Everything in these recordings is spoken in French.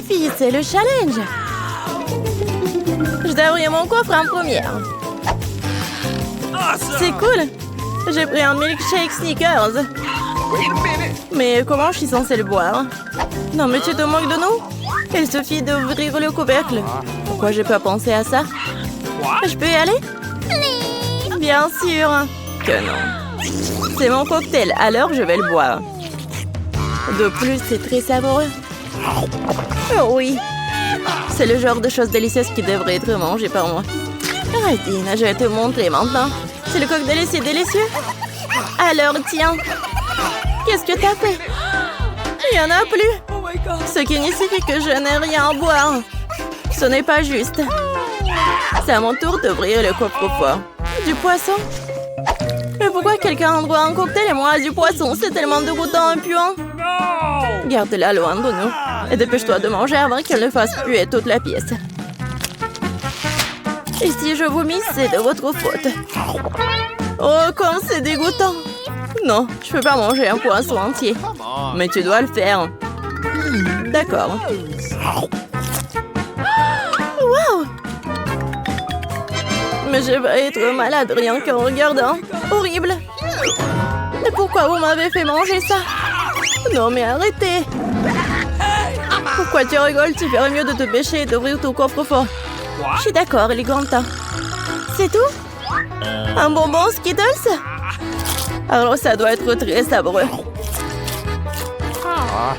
filles, c'est le challenge. Je dois ouvrir mon coffre en première. C'est cool. J'ai pris un milkshake Snickers. Mais comment je suis censée le boire? Non, mais tu te moques de nous? Il suffit d'ouvrir le couvercle. Pourquoi j'ai pas pensé à ça? Je peux y aller? Bien sûr que non. C'est mon cocktail, alors je vais le boire. De plus, c'est très savoureux. Oh oui. C'est le genre de choses délicieuses qui devrait être mangées par moi. Arrêtine, je vais te montrer maintenant. C'est le cocktail ici délicieux? Alors, tiens. Qu'est-ce que t'as fait? Il n'y en a plus. Ce qui signifie que je n'ai rien à boire. Ce n'est pas juste. C'est à mon tour d'ouvrir le coffre-fort. Du poisson? Mais pourquoi quelqu'un a droit à un cocktail et moi du poisson? C'est tellement dégoûtant et puant. Garde-la loin de nous. Et dépêche-toi de manger avant qu'elle ne fasse puer toute la pièce. Et si je vomis, c'est de votre faute. Oh, comme c'est dégoûtant. Non, je peux pas manger un poisson entier. Mais tu dois le faire. D'accord. Wow! Mais je vais être malade rien qu'en regardant. Horrible. Mais pourquoi vous m'avez fait manger ça? Non, mais arrêtez. Pourquoi tu rigoles? Tu ferais mieux de te pêcher et d'ouvrir ton coffre-fort. Je suis d'accord, il est grand temps. C'est tout? Un bonbon Skittles? Alors ça doit être très savoureux.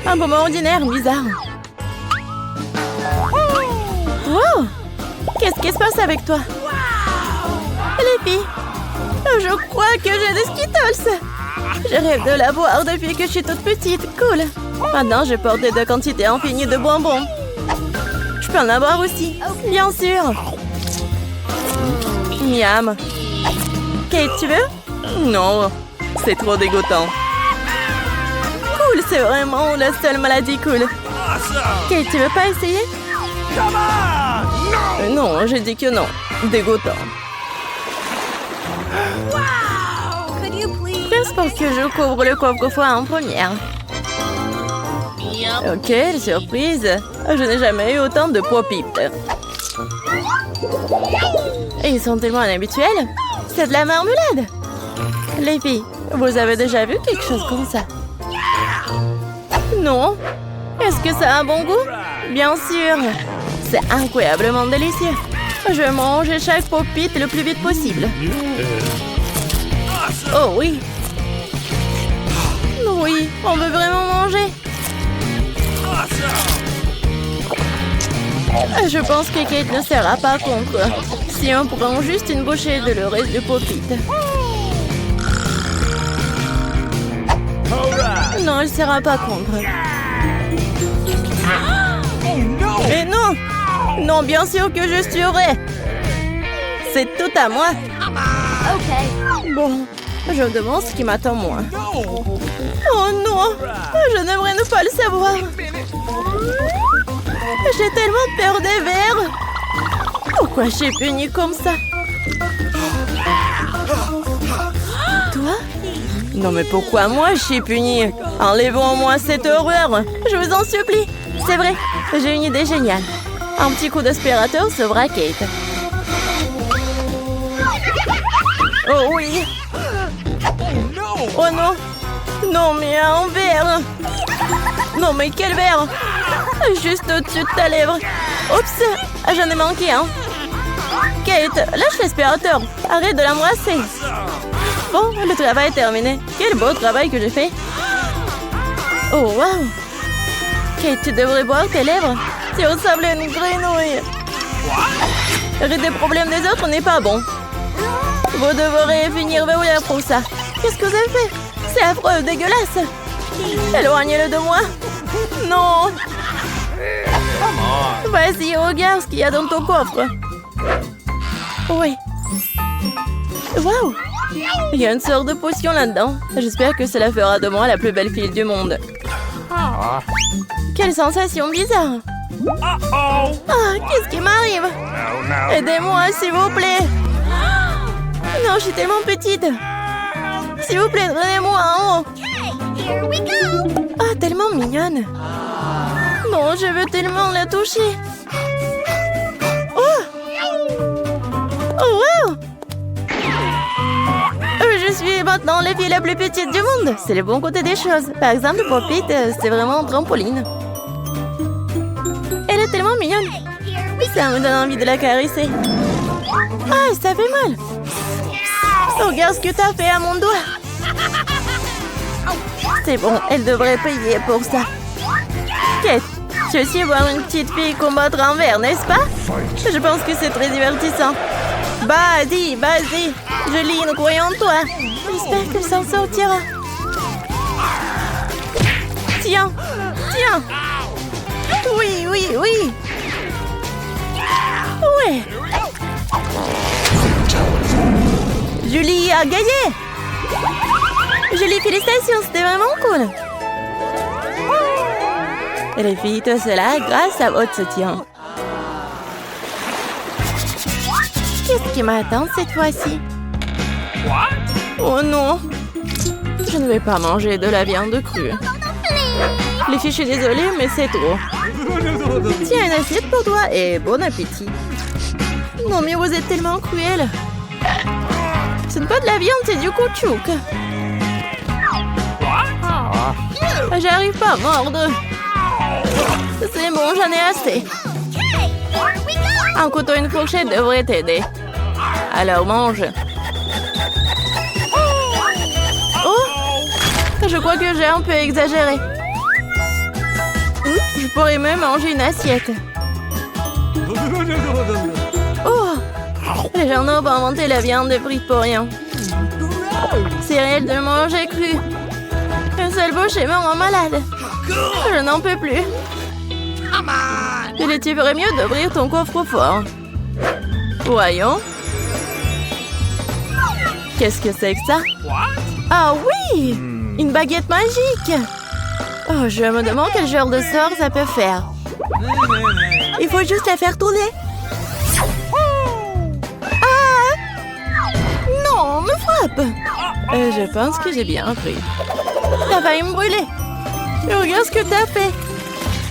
Un bonbon ordinaire, bizarre. Wow! Qu'est-ce qui se passe avec toi? Les filles, je crois que j'ai des Skittles. Je rêve de l'avoir depuis que je suis toute petite. Cool. Maintenant, je porte de quantités infinies de bonbons. Je peux en avoir aussi. Bien sûr. Miam. Kate, tu veux? Non, c'est trop dégoûtant. Cool, c'est vraiment la seule maladie cool. Kate, tu veux pas essayer? Non, j'ai dit que non. Dégoûtant. Pense pour que je couvre le coffre-fort en première. Ok, surprise. Je n'ai jamais eu autant de pop-it. Ils sont tellement inhabituels. C'est de la marmelade. Les filles, vous avez déjà vu quelque chose comme ça? Non? Est-ce que ça a un bon goût? Bien sûr. C'est incroyablement délicieux. Je vais manger chaque pop-it le plus vite possible. Oh oui. Oui, on veut vraiment manger. Je pense que Kate ne sera pas contre. Si on prend juste une bouchée de le reste du pop-it. Non, elle ne sera pas contre. Mais non! Non, bien sûr que je suivrai. C'est tout à moi. Bon, je me demande ce qui m'attend moi. Oh non! Je n'aimerais ne pas le savoir. J'ai tellement peur des vers. Pourquoi je suis punie comme ça? Toi? Non mais pourquoi moi je suis punie? Enlevons-moi cette horreur. Je vous en supplie. C'est vrai, j'ai une idée géniale. Un petit coup d'aspirateur sauvera Kate. Oh oui. Oh non. Non mais un verre. Non mais quel verre? Juste au-dessus de ta lèvre. Oups, j'en ai manqué un. Kate, lâche l'aspirateur. Arrête de l'embrasser. Bon, le travail est terminé. Quel beau travail que j'ai fait. Oh wow. Kate, tu devrais boire tes lèvres. Tu ressembles à une grenouille. Rire des problèmes des autres n'est pas bon. Vous devrez finir verrouillé pour ça. Qu'est-ce que vous avez fait? C'est affreux, dégueulasse. Éloignez-le de moi. Non. Vas-y, regarde ce qu'il y a dans ton coffre. Oui. Waouh. Il y a une sorte de potion là-dedans. J'espère que cela fera de moi la plus belle fille du monde. Quelle sensation bizarre. Ah, qu'est-ce qui m'arrive? Aidez-moi, s'il vous plaît. Non, je suis tellement petite. S'il vous plaît, donnez-moi en haut. Ah, tellement mignonne. Non, je veux tellement la toucher. Oh! Oh, wow! Je suis maintenant la fille la plus petite du monde. C'est le bon côté des choses. Par exemple, pour Pete, c'est vraiment un trampoline. Elle est tellement mignonne. Ça me donne envie de la caresser. Ah, ça fait mal. Regarde ce que t'as fait à mon doigt. C'est bon, elle devrait payer pour ça. Kate, tu veux aussi voir une petite fille combattre en verre, n'est-ce pas? Je pense que c'est très divertissant. Vas-y, vas-y. Julie, nous croyons en toi. J'espère qu'elle s'en sortira. Tiens, tiens. Oui, oui, oui. Ouais. Julie a gagné. Julie, félicitations, c'était vraiment cool. Elle fit tout cela grâce à votre soutien. Qu'est-ce qui m'attend cette fois-ci? Oh non! Je ne vais pas manger de la viande crue. Les filles, je suis désolée, mais c'est trop. Tiens, une assiette pour toi et bon appétit. Non, mais vous êtes tellement cruel. Ce n'est pas de la viande, c'est du caoutchouc. J'arrive pas à mordre. C'est bon, j'en ai assez. Un couteau et une fourchette devraient t'aider. Alors mange. Oh! Je crois que j'ai un peu exagéré. Je pourrais même manger une assiette. Oh! Les gens n'ont pas inventé la viande frite pour rien. C'est réel de manger cru. Un seul bouchée me rend malade. Je n'en peux plus. Tu ferais mieux d'ouvrir ton coffre-fort. Voyons. Qu'est-ce que c'est que ça? Ah oui! Une baguette magique! Oh, je me demande quel genre de sort ça peut faire. Il faut juste la faire tourner. Ah! Non, me frappe! Je pense que j'ai bien pris. T'as failli me brûler. Regarde ce que t'as fait.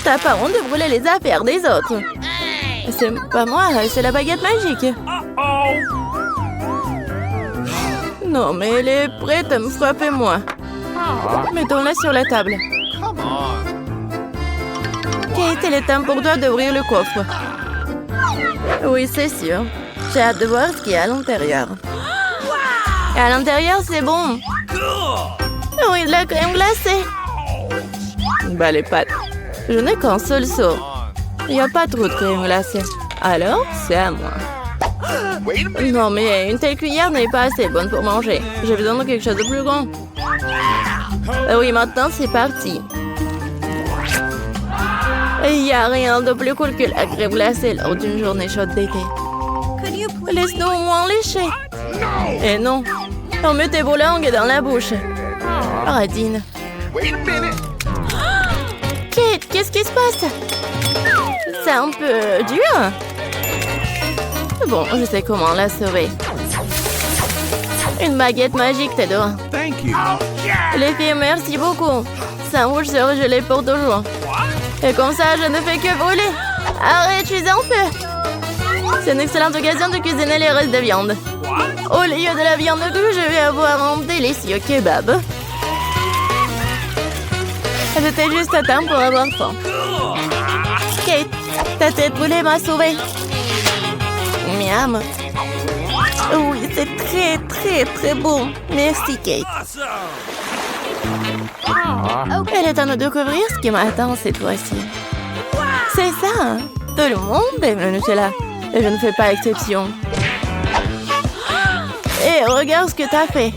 T'as pas honte de brûler les affaires des autres. C'est pas moi, c'est la baguette magique. Non, mais elle est prête à me frapper, moi. Mettons-la sur la table. Kate, il est temps pour toi d'ouvrir le coffre. Oui, c'est sûr. J'ai hâte de voir ce qu'il y a à l'intérieur. Et à l'intérieur, c'est bon. Oui, de la crème glacée. Bah, les pâtes. Je n'ai qu'un seul sort. Il n'y a pas trop de crème glacée. Alors, c'est à moi. Non, mais une telle cuillère n'est pas assez bonne pour manger. J'ai besoin de quelque chose de plus grand. Oui, maintenant, c'est parti. Il n'y a rien de plus cool que la crème glacée lors d'une journée chaude d'été. Laisse-nous au moins lécher. Et non, on met tes vos langues dans la bouche. Radine. Kate, qu'est-ce qui se passe? C'est un peu dur. Bon, je sais comment la sauver. Une baguette magique t'aidera. Les filles, merci beaucoup. Sandwich sera gelé pour toujours. Et comme ça, je ne fais que brûler. Arrête, je suis en feu. C'est une excellente occasion de cuisiner les restes de viande. Au lieu de la viande crue, je vais avoir un délicieux kebab. J'étais juste à temps pour avoir faim. Kate, ta tête brûlée m'a sauvée. Miam. Oui, c'est très, très, très bon. Merci, Kate. Elle est temps de découvrir ce qui m'attend cette fois-ci. C'est ça, hein? Tout le monde aime le Nutella. Et je ne fais pas exception. Et regarde ce que t'as fait.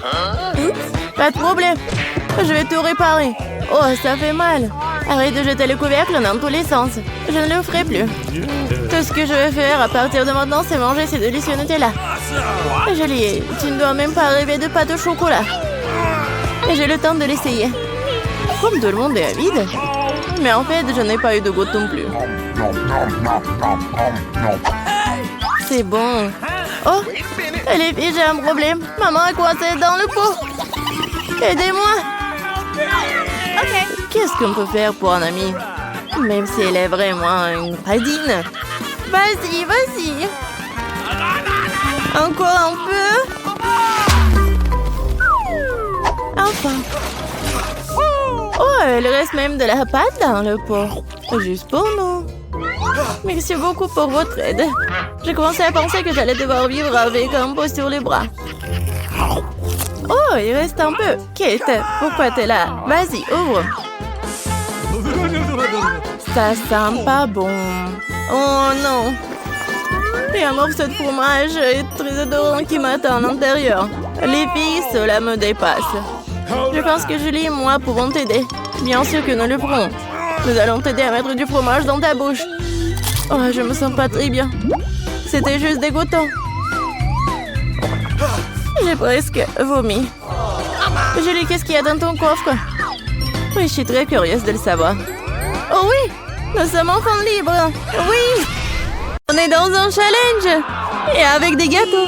Pas de problème. Je vais tout réparer. Oh, ça fait mal. Arrête de jeter le couvercle dans tous les sens. Je ne le ferai plus. Tout ce que je vais faire à partir de maintenant, c'est manger ces délicieux Nutella. Julie, tu ne dois même pas rêver de pâte au chocolat. Et j'ai le temps de l'essayer. Comme tout le monde est avide. Mais en fait, je n'ai pas eu de goût non plus. C'est bon. Oh, les filles, j'ai un problème. Maman est coincée dans le pot. Aidez-moi. Qu'est-ce qu'on peut faire pour un ami? Même si elle est vraiment une radine. Vas-y, vas-y. Encore un peu. Enfin. Oh, il reste même de la pâte dans le pot. Juste pour nous. Merci beaucoup pour votre aide. J'ai commencé à penser que j'allais devoir vivre avec un pot sur les bras. Oh, il reste un peu. Kate, pourquoi t'es là? Vas-y, ouvre. Ça sent pas bon. Oh non. Il y a un morceau de fromage très adorant qui m'attend à l'intérieur. Les filles, cela me dépasse. Je pense que Julie et moi pouvons t'aider. Bien sûr que nous le ferons. Nous allons t'aider à mettre du fromage dans ta bouche. Oh, je me sens pas très bien. C'était juste dégoûtant. J'ai presque vomi. Julie, qu'est-ce qu'il y a dans ton coffre? Oui, je suis très curieuse de le savoir. Oh oui, nous sommes enfants libres. Oui, on est dans un challenge. Et avec des gâteaux.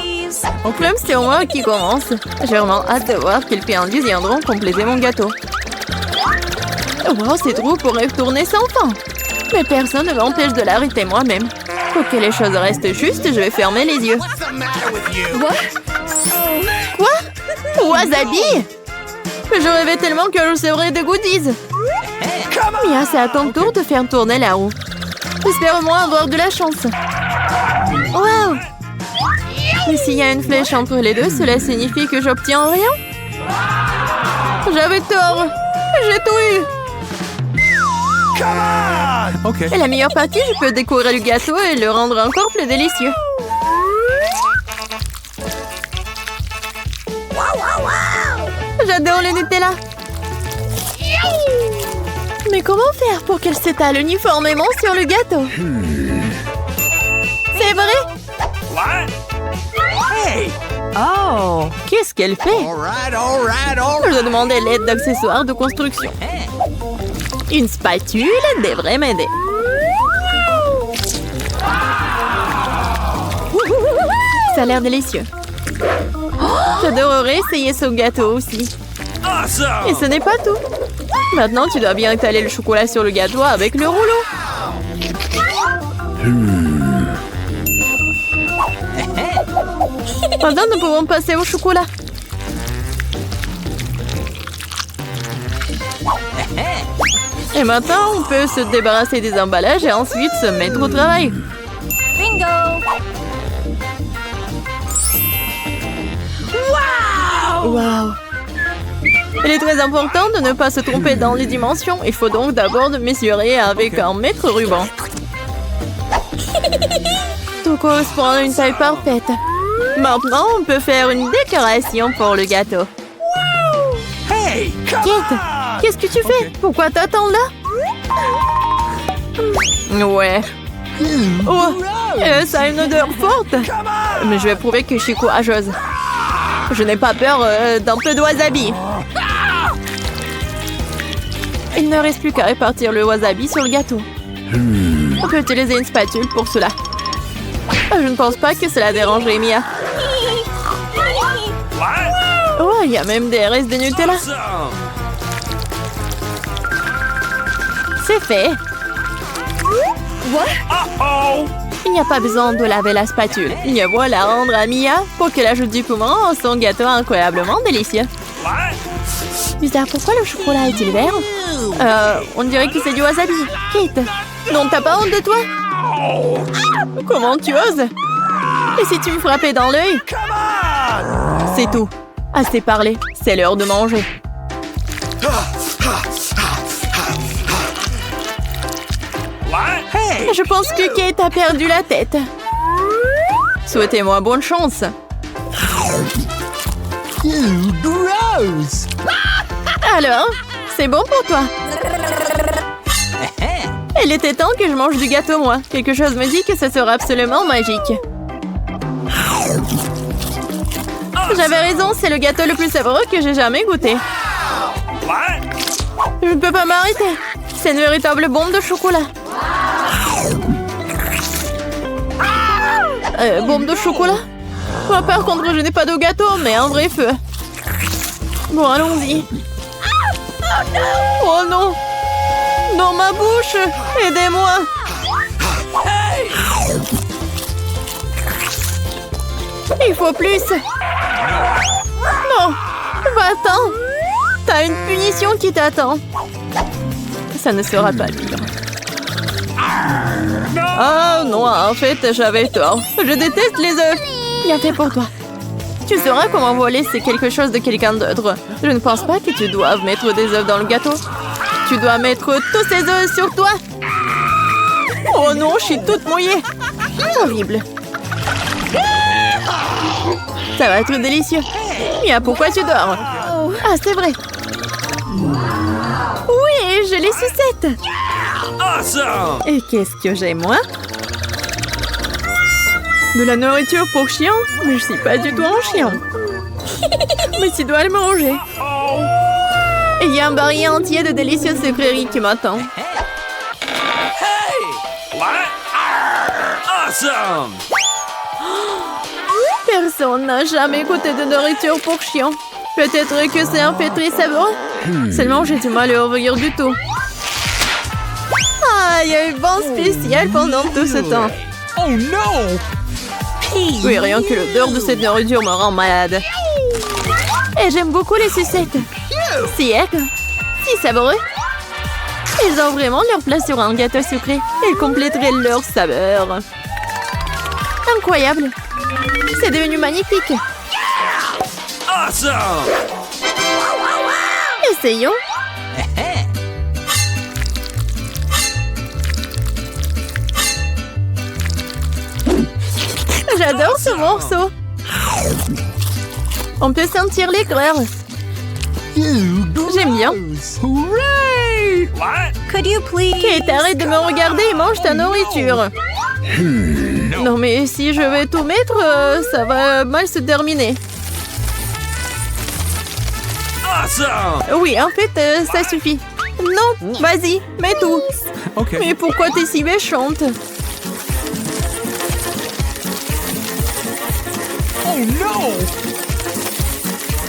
En club, c'est moi qui commence. J'ai vraiment hâte de voir quelles friandises viendront compléter mon gâteau. Wow, cette roue pourrait tourner sans fin. Mais personne ne m'empêche de l'arrêter moi-même. Pour que les choses restent justes, je vais fermer les yeux. Quoi? Wasabi? Je rêvais tellement que je recevrais des goodies. Mia, c'est à ton tour de faire tourner la roue. J'espère au moins avoir de la chance. Wow! Mais s'il y a une flèche entre les deux, cela signifie que j'obtiens rien? J'avais tort. J'ai tout eu. Okay. Et la meilleure partie, je peux décorer le gâteau et le rendre encore plus délicieux. J'adore le Nutella. Mais comment faire pour qu'elle s'étale uniformément sur le gâteau? C'est vrai? Hey! Oh! Qu'est-ce qu'elle fait? Je dois demander l'aide d'accessoires de construction. Une spatule devrait m'aider. Ça a l'air délicieux. J'adorerais essayer ce gâteau aussi. Et ce n'est pas tout. Maintenant, tu dois bien étaler le chocolat sur le gâteau avec le rouleau. Maintenant, nous pouvons passer au chocolat. Et maintenant, on peut se débarrasser des emballages et ensuite se mettre au travail. Bingo! Wow! Il est très important de ne pas se tromper dans les dimensions. Il faut donc d'abord mesurer avec un mètre ruban. Tout correspond à une taille parfaite. Maintenant, on peut faire une décoration pour le gâteau. Hey! Kate, qu'est-ce que tu fais? Pourquoi t'attends là? Ouais. Oh, ça a une odeur forte. Mais je vais prouver que je suis courageuse. Je n'ai pas peur d'un peu de wasabi. Il ne reste plus qu'à répartir le wasabi sur le gâteau. On peut utiliser une spatule pour cela. Je ne pense pas que cela dérangerait Mia. Oh, il y a même des restes de Nutella. C'est fait. Il n'y a pas besoin de laver la spatule. Il y a beau la rendre à Mia pour qu'elle ajoute du piment à son gâteau incroyablement délicieux. Bizarre, pourquoi le chocolat est-il vert? On dirait que c'est du wasabi. Kate, non, t'as pas honte de toi? Comment tu oses? Et si tu me frappais dans l'œil? C'est tout. Assez parlé. C'est l'heure de manger. Je pense que Kate a perdu la tête. Souhaitez-moi bonne chance. Gross! Alors, c'est bon pour toi? Il était temps que je mange du gâteau, moi. Quelque chose me dit que ce sera absolument magique. J'avais raison, c'est le gâteau le plus savoureux que j'ai jamais goûté. Je ne peux pas m'arrêter. C'est une véritable bombe de chocolat. Bombe de chocolat? Moi, par contre, je n'ai pas de gâteau, mais un vrai feu. Bon, allons-y. Oh non! Dans ma bouche! Aidez-moi! Il faut plus! Non! Va-t'en! T'as une punition qui t'attend! Ça ne sera pas dur. Ah non, en fait, j'avais tort. Je déteste les œufs! Bien fait pour toi. Tu sauras comment voler, c'est quelque chose de quelqu'un d'autre. Je ne pense pas que tu doives mettre des œufs dans le gâteau. Tu dois mettre tous ces œufs sur toi. Oh non, je suis toute mouillée. Horrible. Ça va être délicieux. Mia, pourquoi tu dors? Ah, c'est vrai. Oui, je les sucette. Awesome! Et qu'est-ce que j'ai, moi? De la nourriture pour chien? Mais je suis pas du tout un chien. Mais tu dois le manger. Et il y a un baril entier de délicieuses sucreries qui m'attend. Hey! What? Awesome! Personne n'a jamais goûté de nourriture pour chien. Peut-être que c'est un fait très savoureux. Seulement, j'ai du mal à ouvrir du tout. Ah, il y a eu bon spécial pendant tout ce temps. Oh non! Oui, rien que l'odeur de cette nourriture me rend malade. Et j'aime beaucoup les sucettes. Si aigre, si savoureux. Ils ont vraiment leur place sur un gâteau sucré. Ils compléteraient leur saveur. Incroyable. C'est devenu magnifique. Awesome! Essayons. J'adore ce morceau. On peut sentir l'éclair. J'aime bien. Hooray! What? Could you please? Kate, arrête de me regarder et mange ta nourriture. Non, mais si je vais tout mettre, ça va mal se terminer. Awesome! Oui, en fait, ça suffit. Non, vas-y, mets tout. Okay. Mais pourquoi t'es si méchante? Oh no!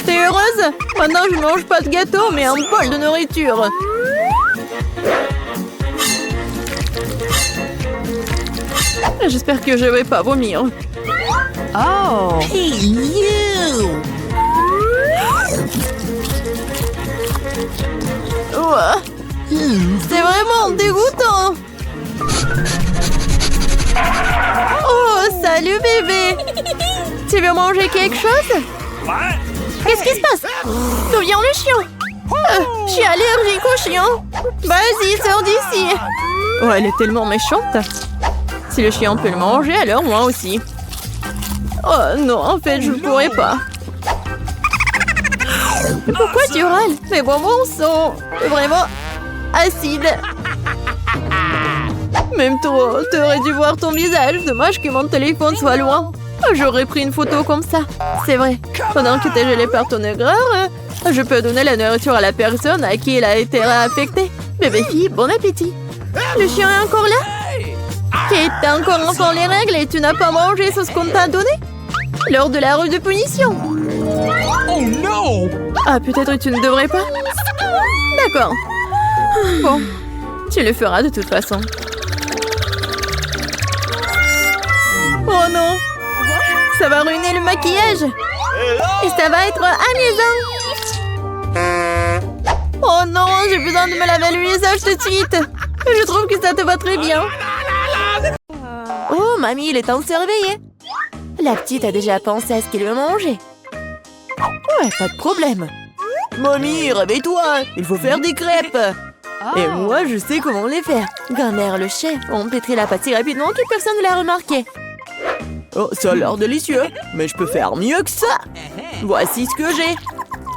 T'es heureuse? Maintenant, je mange pas de gâteau, mais un bol de nourriture. J'espère que je vais pas vomir. Oh. Hey, you! Ouah, c'est vraiment dégoûtant. Oh, salut bébé. Tu veux manger quelque chose? What? Qu'est-ce qui se passe? D'où vient le chien? Je suis allergique au chien. Vas-y, sors d'ici. Oh, elle est tellement méchante. Si le chien peut le manger, alors moi aussi. Oh non, en fait, je ne pourrais pas. Mais pourquoi tu râles? Mes bonbons sont vraiment acides. Même toi, t'aurais dû voir ton visage. Dommage que mon téléphone soit loin. J'aurais pris une photo comme ça. C'est vrai. Pendant que t'es gelé par ton aigreur, je peux donner la nourriture à la personne à qui elle a été réaffectée. Bébé fille, bon appétit. Le chien est encore là? Kate, t'as encore enfant les règles et tu n'as pas mangé ce qu'on t'a donné? Lors de la rue de punition. Oh no! Ah, peut-être tu ne devrais pas? D'accord. Bon, tu le feras de toute façon. Oh non! Ça va ruiner le maquillage! Et ça va être amusant! Oh non, j'ai besoin de me laver le visage tout de suite! Je trouve que ça te va très bien! Oh, mamie, il est temps de se réveiller! La petite a déjà pensé à ce qu'elle veut manger. Ouais, pas de problème. Mamie, réveille-toi, il faut faire des crêpes. Et moi, je sais comment les faire. Grand-mère le chef, on pétrit la pâte si rapidement que personne ne l'a remarqué. Oh, ça a l'air délicieux, mais je peux faire mieux que ça. Voici ce que j'ai.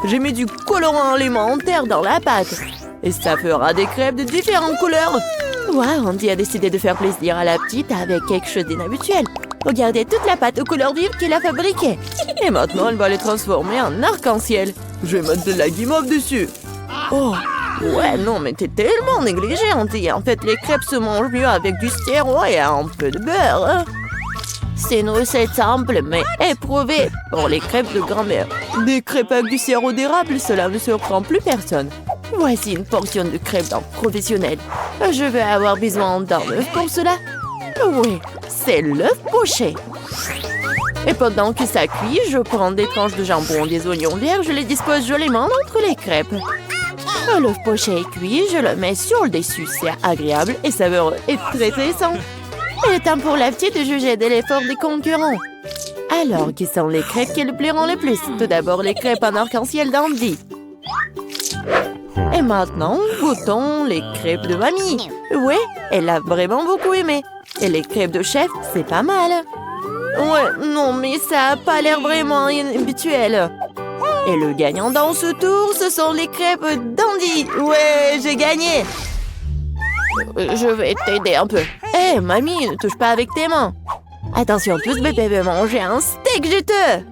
J'ai mis du colorant alimentaire dans la pâte. Et ça fera des crêpes de différentes couleurs. Ouais, Andy a décidé de faire plaisir à la petite avec quelque chose d'inhabituel. Regardez toute la pâte aux couleurs vives qu'il a fabriquée. Et maintenant, elle va les transformer en arc-en-ciel. Je vais mettre de la guimauve dessus. Oh, ouais, non, mais t'es tellement négligée, Andy. En fait, les crêpes se mangent mieux avec du sirop et un peu de beurre. Hein. C'est une recette simple, mais éprouvée pour les crêpes de grand-mère. Des crêpes avec du sirop d'érable, cela ne surprend plus personne. Voici une portion de crêpes d'un professionnel. Je vais avoir besoin d'un œuf pour cela. Oui, c'est l'œuf poché. Et pendant que ça cuit, je prends des tranches de jambon, des oignons verts, je les dispose joliment entre les crêpes. L'œuf poché est cuit, je le mets sur le dessus. C'est agréable et savoureux et très sain. Il est temps pour la petite de juger de l'effort des concurrents. Alors, qui sont les crêpes qui le plairont le plus? Tout d'abord, les crêpes en arc-en-ciel d'Andy. Et maintenant, goûtons les crêpes de mamie. Ouais, elle a vraiment beaucoup aimé. Et les crêpes de chef, c'est pas mal. Ouais, non, mais ça a pas l'air vraiment habituel. Et le gagnant dans ce tour, ce sont les crêpes d'Andy. Ouais, j'ai gagné. Je vais t'aider un peu. Hé, mamie, ne touche pas avec tes mains. Attention, tous bébé veut manger un steak juteux.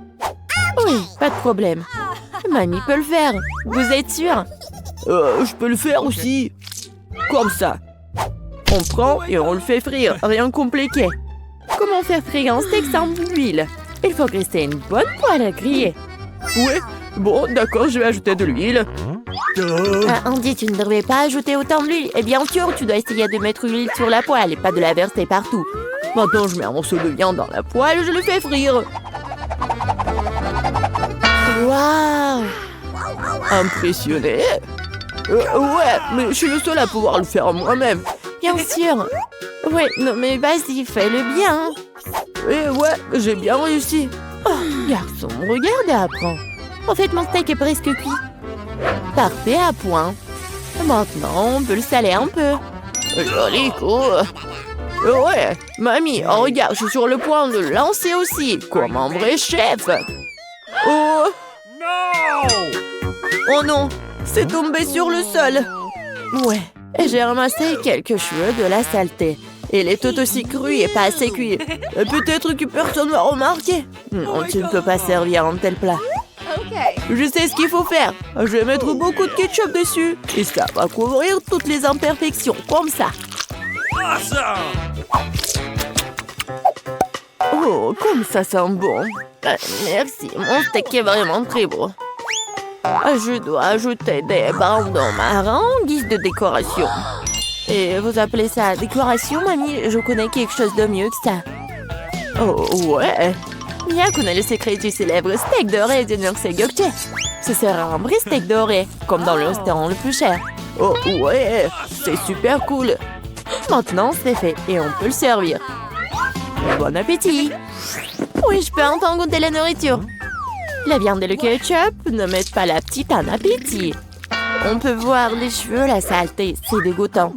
Oui, pas de problème. Mamie peut le faire. Vous êtes sûr? Je peux le faire aussi. Comme ça. On prend et on le fait frire. Rien de compliqué. Comment faire frire un steak sans l'huile? Il faut rester une bonne poêle à griller. Ouais, bon, d'accord, je vais ajouter de l'huile. Andy, tu ne devrais pas ajouter autant d'huile. Et bien sûr, tu dois essayer de mettre l'huile sur la poêle et pas de la verser partout. Maintenant, je mets un morceau de viande dans la poêle et je le fais frire. Waouh! Impressionné? Ouais, mais je suis le seul à pouvoir le faire moi-même. Bien sûr. Ouais, non mais vas-y, fais-le bien. Ouais, j'ai bien réussi. Oh, garçon, regarde et apprends. En fait, mon steak est presque cuit. Parfait, à point. Maintenant, on peut le saler un peu. Joli coup. Ouais, mamie, oh, regarde, je suis sur le point de le lancer aussi, comme un vrai chef. Oh! Oh non, c'est tombé sur le sol. Ouais, j'ai ramassé quelques cheveux de la saleté. Il est tout aussi cru et pas assez cuit. Peut-être que personne va remarquer. Non, tu ne peux pas servir un tel plat. Je sais ce qu'il faut faire. Je vais mettre beaucoup de ketchup dessus. Et ça va couvrir toutes les imperfections, comme ça. Oh, comme ça sent bon. Merci, mon steak est vraiment très beau. Je dois ajouter des bandons marrons en guise de décoration. Et vous appelez ça décoration, mamie? Je connais quelque chose de mieux que ça. Oh, ouais. Mia connaît le secret du célèbre steak doré de Nurse-Gökçe. Ce sera un vrai steak doré, comme dans le restaurant le plus cher. Oh, ouais, c'est super cool. Maintenant, c'est fait et on peut le servir. Bon appétit. Oui, je peux enfin goûter la nourriture. La viande et le ketchup ne mettent pas la petite en appétit. On peut voir les cheveux, la saleté, c'est dégoûtant.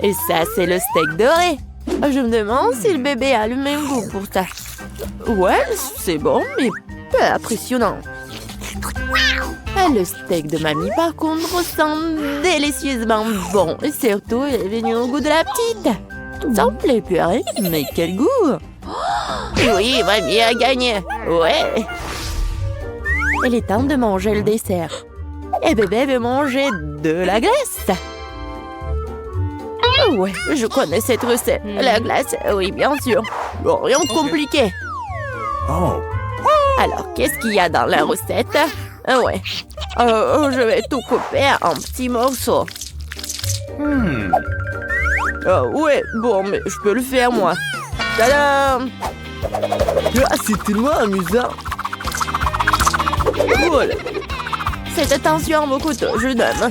Et ça, c'est le steak doré. Je me demande si le bébé a le même goût pour ça. Ouais, c'est bon, mais peu impressionnant. Le steak de mamie, par contre, sent délicieusement bon. Et surtout, il est venu au goût de la petite. Ça me plaît purée, mais quel goût! Oui, mamie a gagné. Ouais. Il est temps de manger le dessert. Et bébé veut manger de la glace. Ouais, je connais cette recette. La glace, oui, bien sûr. Bon, rien de compliqué. Oh. Alors, qu'est-ce qu'il y a dans la recette? Ouais. Je vais tout couper en petits morceaux. Ouais, bon, mais je peux le faire, moi. Tadam! C'est tellement amusant. Voilà. Faites attention à vos couteaux, jeune homme.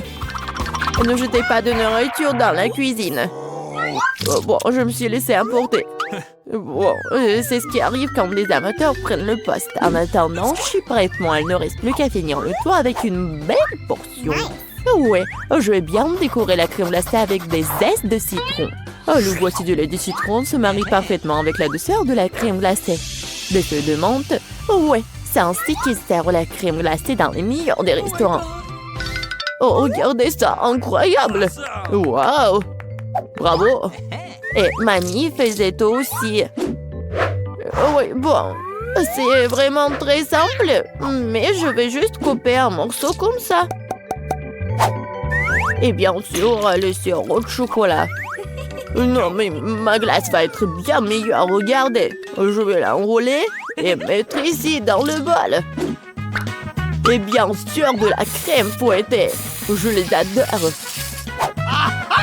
Ne jetez pas de nourriture dans la cuisine. Bon, je me suis laissé emporter. Bon, c'est ce qui arrive quand les amateurs prennent le poste. En attendant, je suis prête, moi. Il ne reste plus qu'à finir le tour avec une belle portion. Ouais, je vais bien décorer la crème glacée avec des zestes de citron. Le voici du lait de citron se marie parfaitement avec la douceur de la crème glacée. Des feuilles de menthe. Ouais, c'est ainsi qu'ils servent la crème glacée dans les meilleurs des restaurants. Oh, regardez ça, incroyable! Waouh! Bravo! Et mamie faisait aussi. Oui, bon, c'est vraiment très simple, mais je vais juste couper un morceau comme ça. Et bien sûr, le sirop de chocolat. Non, mais ma glace va être bien meilleure, regardez. Je vais l'enrouler et mettre ici dans le bol. Et bien sûr, de la crème fouettée. Je les adore.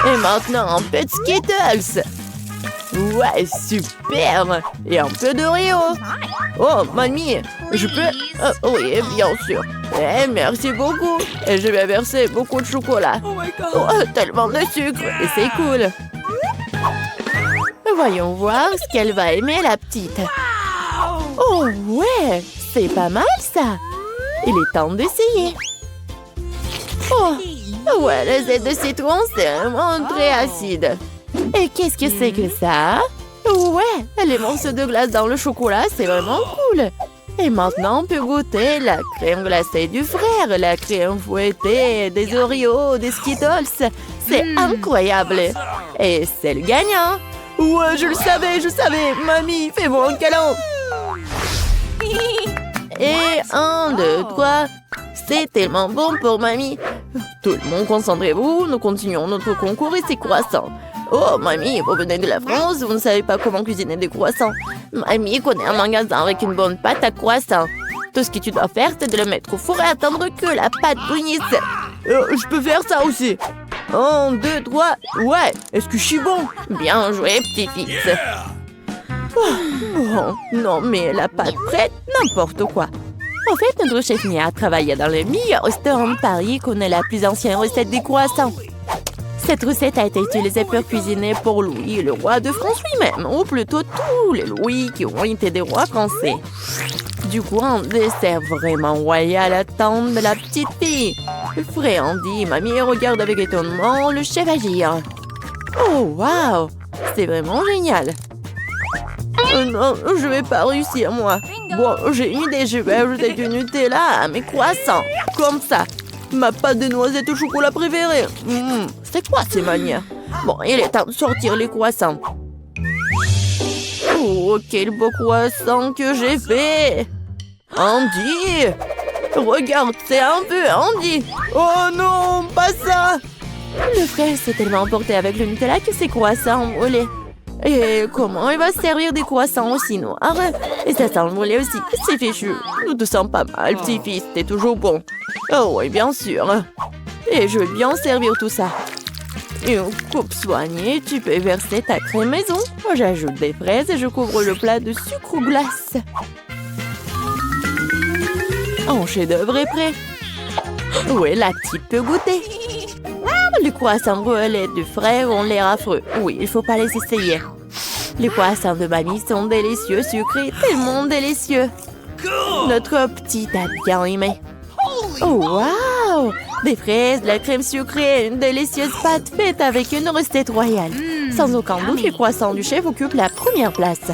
Et maintenant, un peu de Skittles. Ouais, super. Et un peu d'Oreo. Oh, mamie, je peux... oui, bien sûr. Eh, merci beaucoup. Et je vais verser beaucoup de chocolat. Oh, tellement de sucre. Et c'est cool. Voyons voir ce qu'elle va aimer, la petite. Oh, ouais, c'est pas mal, ça. Il est temps d'essayer. Oh, ouais, les ailes de citron, c'est vraiment très acide. Et qu'est-ce que c'est que ça? Ouais, les morceaux de glace dans le chocolat, c'est vraiment cool. Et maintenant, on peut goûter la crème glacée du frère, la crème fouettée, des Oreos, des Skittles. C'est incroyable. Et c'est le gagnant. Ouais, je le savais. Mamie, fais-moi un câlin. Et 1, 2, 3. C'est tellement bon pour mamie. Tout le monde, concentrez-vous. Nous continuons notre concours et c'est croissants. Oh, mamie, vous venez de la France, vous ne savez pas comment cuisiner des croissants. Mamie connaît un magasin avec une bonne pâte à croissants. Tout ce que tu dois faire, c'est de le mettre au four et attendre que la pâte brunisse. Je peux faire ça aussi. 1, 2, 3. Ouais, est-ce que je suis bon? Bien joué, petit-fils. Oh, non, mais la pâte prête, n'importe quoi. En fait, notre chef Mia a travaillé dans le meilleur restaurant de Paris et connaît la plus ancienne recette des croissants. Cette recette a été utilisée pour cuisiner pour Louis, le roi de France lui-même, ou plutôt tous les Louis qui ont été des rois français. Du coup, un dessert vraiment royal attend de la petite fille. Frais Andy, mamie regarde avec étonnement le chef agir. Oh, waouh! C'est vraiment génial! Non, je vais pas réussir, moi. Bon, j'ai une idée, je vais ajouter du Nutella à mes croissants. Comme ça. Ma pâte de noisettes au chocolat préférée. C'est quoi ces manières? Bon, il est temps de sortir les croissants. Oh, quel beau croissant que j'ai fait! Andy! Regarde, c'est un peu Andy! Oh non, pas ça! Le frère s'est tellement emporté avec le Nutella que ses croissants ont brûlé. Et comment il va se servir des croissants aussi noirs? Et ça sent le brûlé aussi, c'est fichu. Nous te sens pas mal, petit-fils, t'es toujours bon. Oh oui, bien sûr. Et je vais bien servir tout ça. Une coupe soignée, tu peux verser ta crème maison. Moi, j'ajoute des fraises et je couvre le plat de sucre ou glace. Un chef-d'œuvre est prêt. Oui, la petite peut goûter. Les croissants brûlés du frère ont l'air affreux. Oui, il faut pas les essayer. Les croissants de mamie sont délicieux, sucrés, tellement délicieux. Notre petite a bien aimé. Oh, waouh! Des fraises, de la crème sucrée, une délicieuse pâte faite avec une recette royale. Sans aucun doute, les croissants du chef occupent la première place.